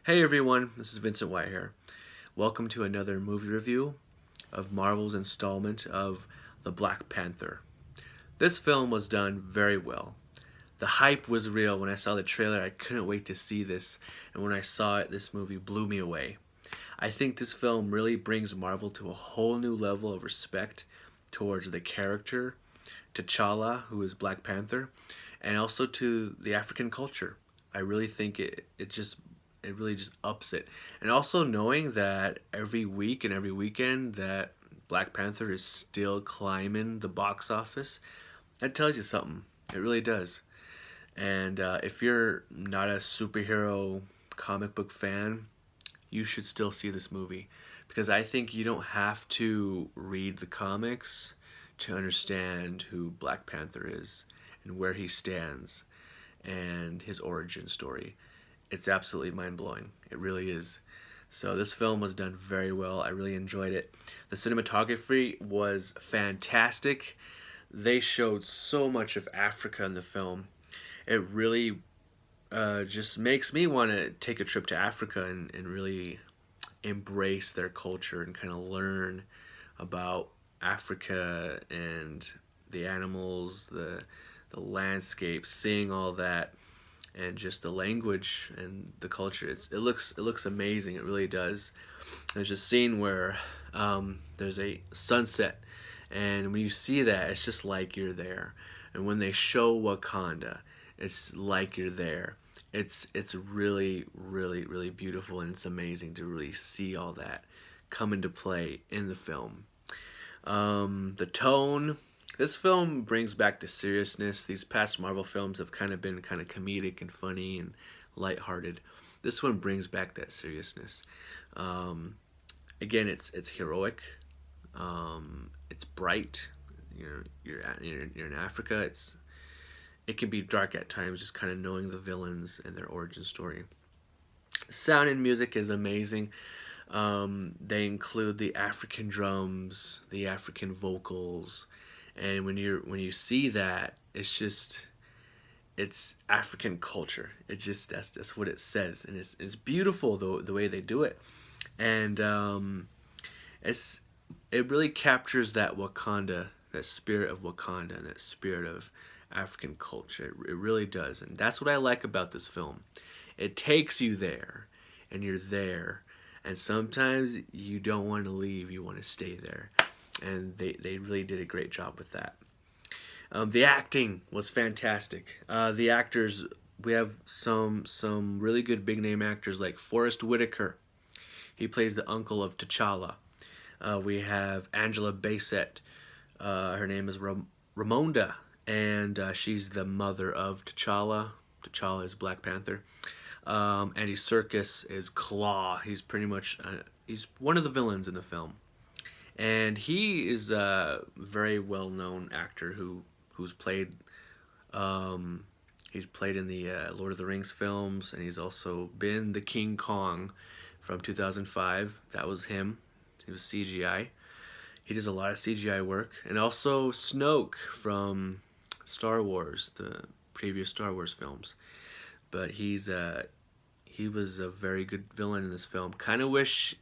Hey everyone, this is Vincent White here. Welcome to another movie review of Marvel's installment of The Black Panther. This film was done very well. The hype was real. When I saw the trailer, I couldn't wait to see this, and when I saw it, this movie blew me away. I think this film really brings Marvel to a whole new level of respect towards the character, T'Challa, who is Black Panther, and also to the African culture. I really think it really just ups it. And also knowing that every week and every weekend that Black Panther is still climbing the box office, that tells you something. It really does. And if you're not a superhero comic book fan, you should still see this movie because I think you don't have to read the comics to understand who Black Panther is and where he stands and his origin story. It's absolutely mind blowing. It really is. So this film was done very well. I really enjoyed it. The cinematography was fantastic. They showed so much of Africa in the film. It really just makes me want to take a trip to Africa and really embrace their culture and kind of learn about Africa and the animals, the landscape, seeing all that, and just the language and the culture. It looks amazing. It really does. There's a scene where there's a sunset, and when you see that, it's just like you're there. And when they show Wakanda, it's like you're there. It's really beautiful, and it's amazing to really see all that come into play in the film. The tone. This film brings back the seriousness. These past Marvel films have kind of been kind of comedic and funny and lighthearted. This one brings back that seriousness. Um, Again, it's heroic. It's bright. You're in Africa. It can be dark at times, just kind of knowing the villains and their origin story. Sound and music is amazing. They include the African drums, the African vocals, and when you see that, it's African culture. It just that's what it says, and it's beautiful the way they do it, and it's it really captures that Wakanda, that spirit of Wakanda, and that spirit of African culture. It really does, and that's what I like about this film. It takes you there, and you're there, and sometimes you don't want to leave. You want to stay there, and they really did a great job with that. The acting was fantastic. The actors, we have some really good big name actors like Forrest Whitaker. He plays the uncle of T'Challa. We have Angela Bassett. Her name is Ramonda, and she's the mother of T'Challa. T'Challa is Black Panther. Andy Serkis is Claw. He's pretty much he's one of the villains in the film, and he is a very well known actor who's played he's played in the Lord of the Rings films, and he's also been the King Kong from 2005. That was him. He was CGI. He does a lot of CGI work, and also Snoke from Star Wars, the previous Star Wars films. But he was a very good villain in this film. Kind of wish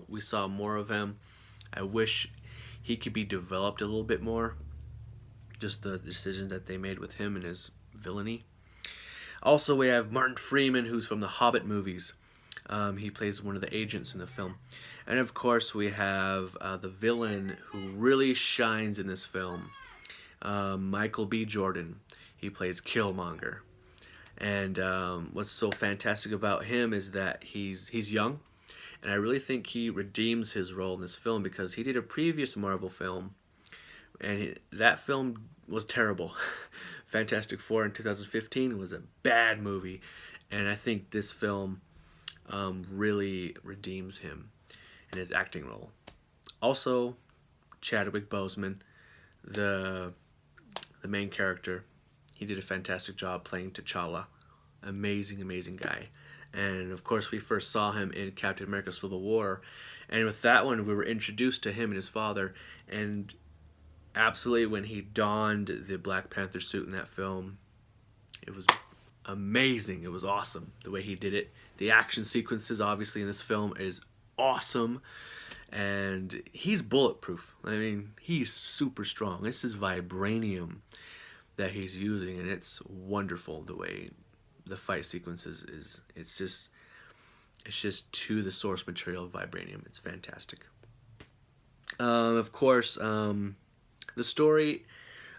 we saw more of him. I wish he could be developed a little bit more. Just the decisions that they made with him and his villainy. Also, we have Martin Freeman, who's from the Hobbit movies. He plays one of the agents in the film. And of course, we have the villain who really shines in this film, Michael B. Jordan. He plays Killmonger. And what's so fantastic about him is that he's young, and I really think he redeems his role in this film because he did a previous Marvel film, and that film was terrible. Fantastic Four in 2015 was a bad movie, and I think this film really redeems him in his acting role. Also, Chadwick Boseman, the main character, he did a fantastic job playing T'Challa. Amazing guy. And of course, we first saw him in Captain America Civil War. And with that one, we were introduced to him and his father. And absolutely, when he donned the Black Panther suit in that film, it was amazing. It was awesome the way he did it. The action sequences, obviously, in this film is awesome. And he's bulletproof. I mean, he's super strong. This is vibranium that he's using, and it's wonderful the way the fight sequences is. It's just to the source material of vibranium. It's fantastic. Of course, the story.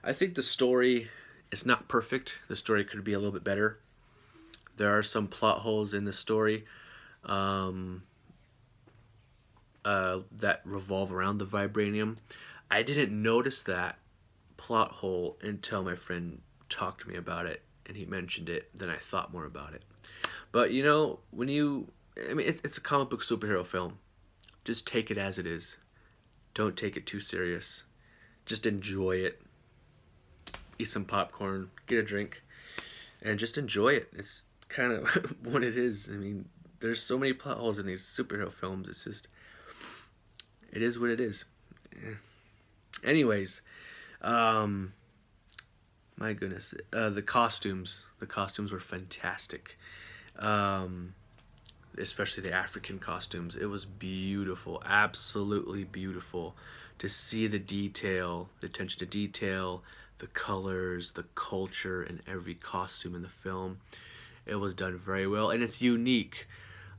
I think the story is not perfect. The story could be a little bit better. There are some plot holes in the story that revolve around the vibranium. I didn't notice that plot hole until my friend talked to me about it and he mentioned it. Then I thought more about it. But you know, it's a comic book superhero film. Just take it as it is. Don't take it too serious. Just enjoy it. Eat some popcorn, get a drink, and just enjoy it. It's kind of what it is. I mean, there's so many plot holes in these superhero films. It's just, it is what it is. Anyways, my goodness, the costumes were fantastic. Especially the African costumes. It was beautiful, absolutely beautiful to see the detail, the attention to detail, the colors, the culture in every costume in the film. It was done very well, and it's unique.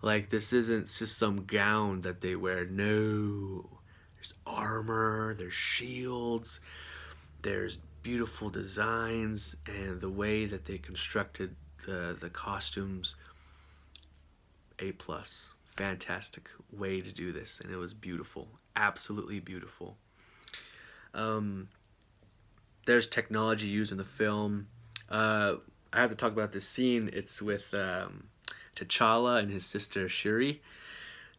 Like, this isn't just some gown that they wear. No, there's armor, there's shields, there's beautiful designs, and the way that they constructed the costumes, A+. Fantastic way to do this, and it was beautiful, absolutely beautiful. There's technology used in the film. I have to talk about this scene. It's with T'Challa and his sister Shuri.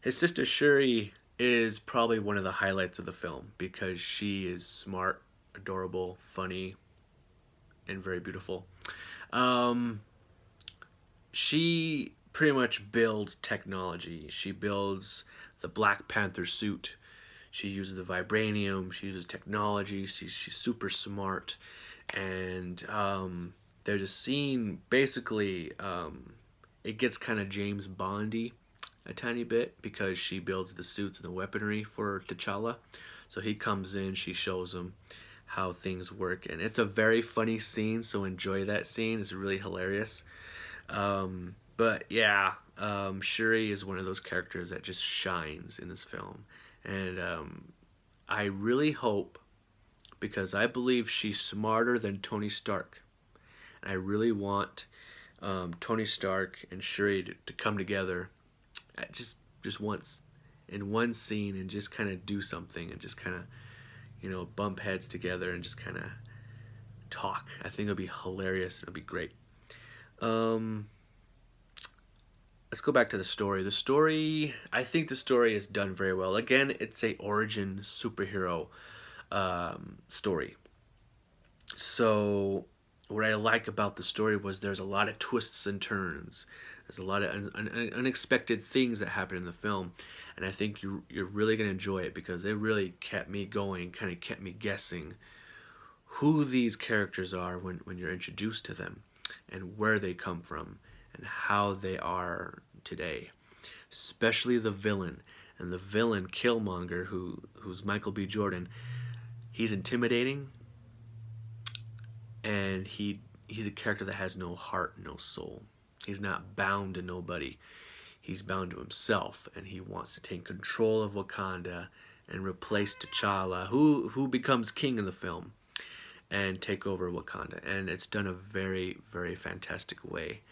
His sister Shuri is probably one of the highlights of the film because she is smart, adorable, funny, and very beautiful. She pretty much builds technology. She builds the Black Panther suit. She uses the vibranium. She uses technology. She's super smart. And there's a scene, basically, it gets kind of James Bondy a tiny bit because she builds the suits and the weaponry for T'Challa. So he comes in, she shows him how things work. And it's a very funny scene, so enjoy that scene. It's really hilarious. But yeah, Shuri is one of those characters that just shines in this film. And I really hope, because I believe she's smarter than Tony Stark. And I really want Tony Stark and Shuri to come together just once in one scene and just kind of do something and just kind of, you know, bump heads together and just kind of talk. I think it'll be hilarious. It'll be great. Let's go back to the story. The story, I think the story is done very well. Again, it's a origin superhero story. So what I like about the story was there's a lot of twists and turns. There's a lot of unexpected things that happen in the film. And I think you're really going to enjoy it because it really kept me going, kind of kept me guessing who these characters are when you're introduced to them and where they come from and how they are today, especially the villain. And the villain, Killmonger, who's Michael B. Jordan, he's intimidating, and he's a character that has no heart, no soul. He's not bound to nobody. He's bound to himself, and he wants to take control of Wakanda and replace T'Challa, who becomes king in the film, and take over Wakanda. And it's done a very, very fantastic way.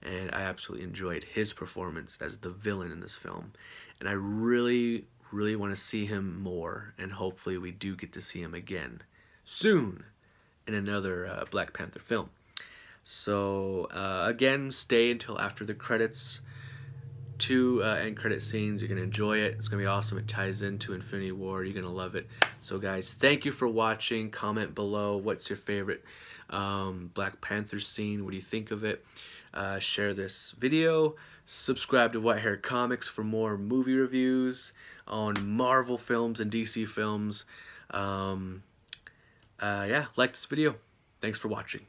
And I absolutely enjoyed his performance as the villain in this film. And I really, really want to see him more, and hopefully we do get to see him again soon in another Black Panther film. So again, stay until after the credits. 2 end credit scenes. You're going to enjoy it. It's going to be awesome. It ties into Infinity War. You're going to love it. So guys, thank you for watching. Comment below what's your favorite Black Panther scene. What do you think of it? Share this video. Subscribe to White Hair Comics for more movie reviews on Marvel films and DC films. Yeah, like this video. Thanks for watching.